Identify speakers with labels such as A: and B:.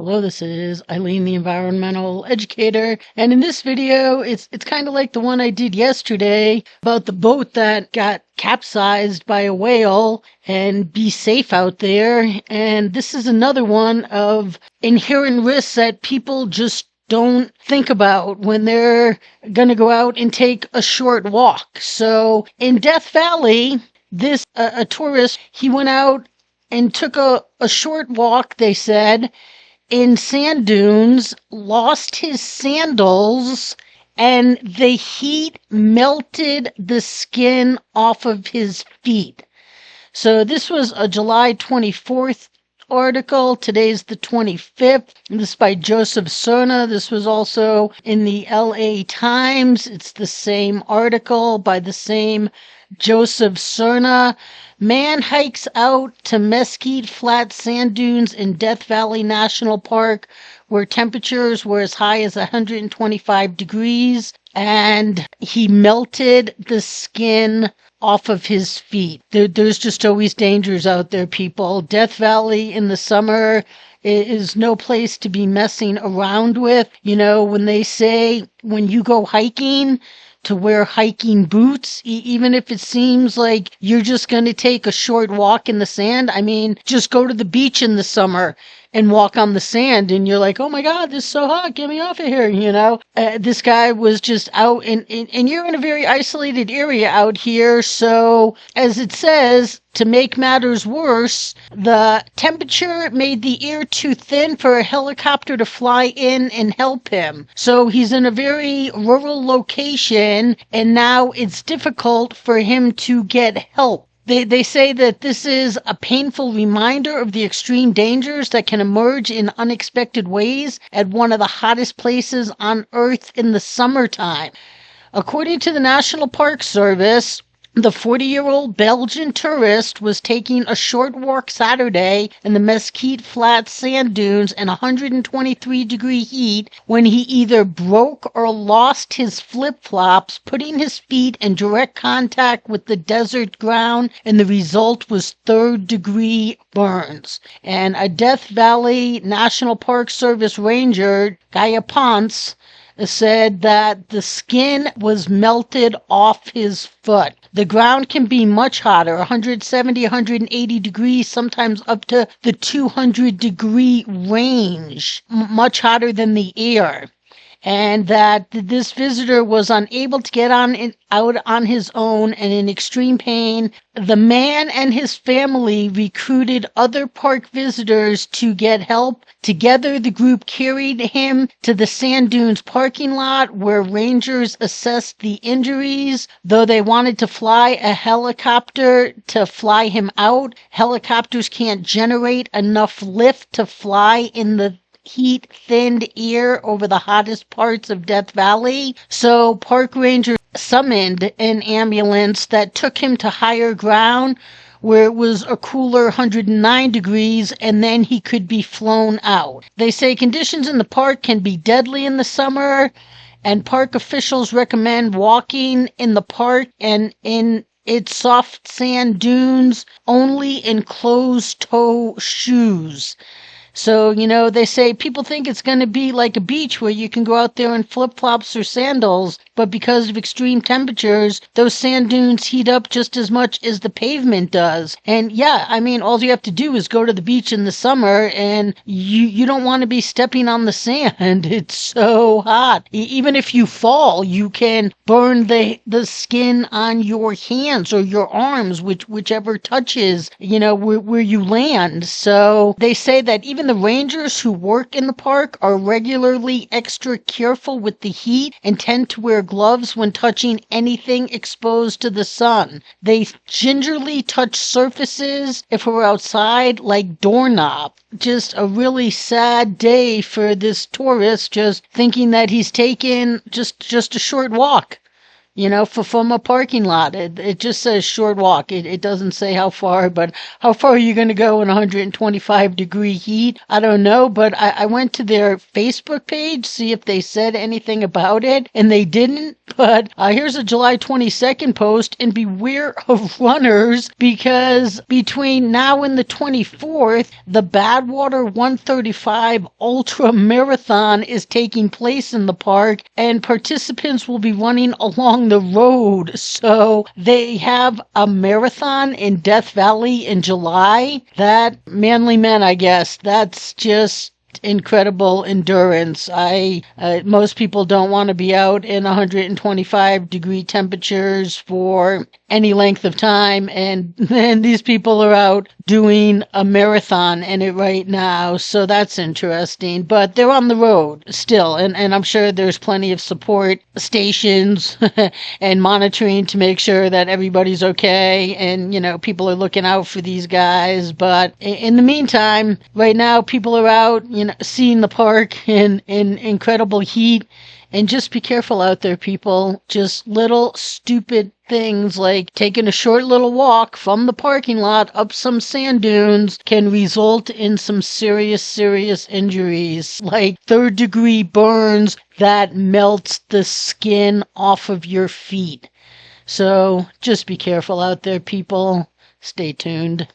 A: Hello, this is Eileen, the environmental educator, and in this video, it's kind of like the one I did yesterday about the boat that got capsized by a whale, and be safe out there. And this is another one of inherent risks that people just don't think about when they're gonna go out and take a short walk. So in Death Valley, this a tourist, he went out and took a short walk, they said, in sand dunes, lost his sandals, and the heat melted the skin off of his feet. So this was a July 24th article. Today's the 25th. This is by Joseph Cerna. This was also in the LA Times. It's the same article by the same Joseph Cerna. Man hikes out to mesquite flat sand dunes in Death Valley National Park, where temperatures were as high as 125 degrees, and he melted the skin off of his feet. There's just always dangers out there, people. Death Valley in the summer is no place to be messing around with. You know, when they say when you go hiking, to wear hiking boots, even if it seems like you're just going to take a short walk in the sand. I mean, just go to the beach in the summer and walk on the sand, and you're like, oh my God, this is so hot, get me off of here, you know? This guy was just out, and you're in a very isolated area out here, so as it says, to make matters worse, the temperature made the air too thin for a helicopter to fly in and help him. So he's in a very rural location, and now it's difficult for him to get help. They say that this is a painful reminder of the extreme dangers that can emerge in unexpected ways at one of the hottest places on Earth in the summertime. According to the National Park Service, the 40-year-old Belgian tourist was taking a short walk Saturday in the Mesquite Flat sand dunes in 123-degree heat when he either broke or lost his flip-flops, putting his feet in direct contact with the desert ground, and the result was third-degree burns. And a Death Valley National Park Service ranger, Gaia Ponce, said that the skin was melted off his foot. The ground can be much hotter, 170, 180 degrees, sometimes up to the 200-degree range, much hotter than the air. And that this visitor was unable to get out on his own and in extreme pain. The man and his family recruited other park visitors to get help. Together, the group carried him to the sand dunes parking lot where rangers assessed the injuries. Though they wanted to fly a helicopter to fly him out, helicopters can't generate enough lift to fly in the heat-thinned air over the hottest parts of Death Valley. So park rangers summoned an ambulance that took him to higher ground where it was a cooler 109 degrees, and then he could be flown out. They say conditions in the park can be deadly in the summer, and park officials recommend walking in the park and in its soft sand dunes only in closed-toe shoes. So, you know, they say people think it's going to be like a beach where you can go out there in flip-flops or sandals, but because of extreme temperatures, those sand dunes heat up just as much as the pavement does. And yeah, I mean, all you have to do is go to the beach in the summer, and you don't want to be stepping on the sand. It's so hot. Even if you fall, you can burn the skin on your hands or your arms, whichever touches, you know, where you land. So they say that even the rangers who work in the park are regularly extra careful with the heat and tend to wear gloves when touching anything exposed to the sun. They gingerly touch surfaces if we're outside, like doorknob. Just a really sad day for this tourist, just thinking that he's taken just a short walk. from a parking lot. It just says short walk. It doesn't say how far, but how far are you going to go in 125-degree heat? I don't know, but I went to their Facebook page, see if they said anything about it, and they didn't. But here's a July 22nd post, and beware of runners, because between now and the 24th, the Badwater 135 Ultra Marathon is taking place in the park, and participants will be running along the road. So they have a marathon in Death Valley in July. That manly men, I guess, that's just incredible endurance. Most people don't want to be out in 125-degree temperatures for any length of time, and then these people are out doing a marathon in it right now, so that's interesting. But they're on the road still, and I'm sure there's plenty of support stations and monitoring to make sure that everybody's okay, and people are looking out for these guys. But in the meantime, right now, people are out seeing the park in incredible heat. And just be careful out there, people. Just little stupid things like taking a short little walk from the parking lot up some sand dunes can result in some serious, serious injuries, like third-degree burns that melts the skin off of your feet. So just be careful out there, people. Stay tuned.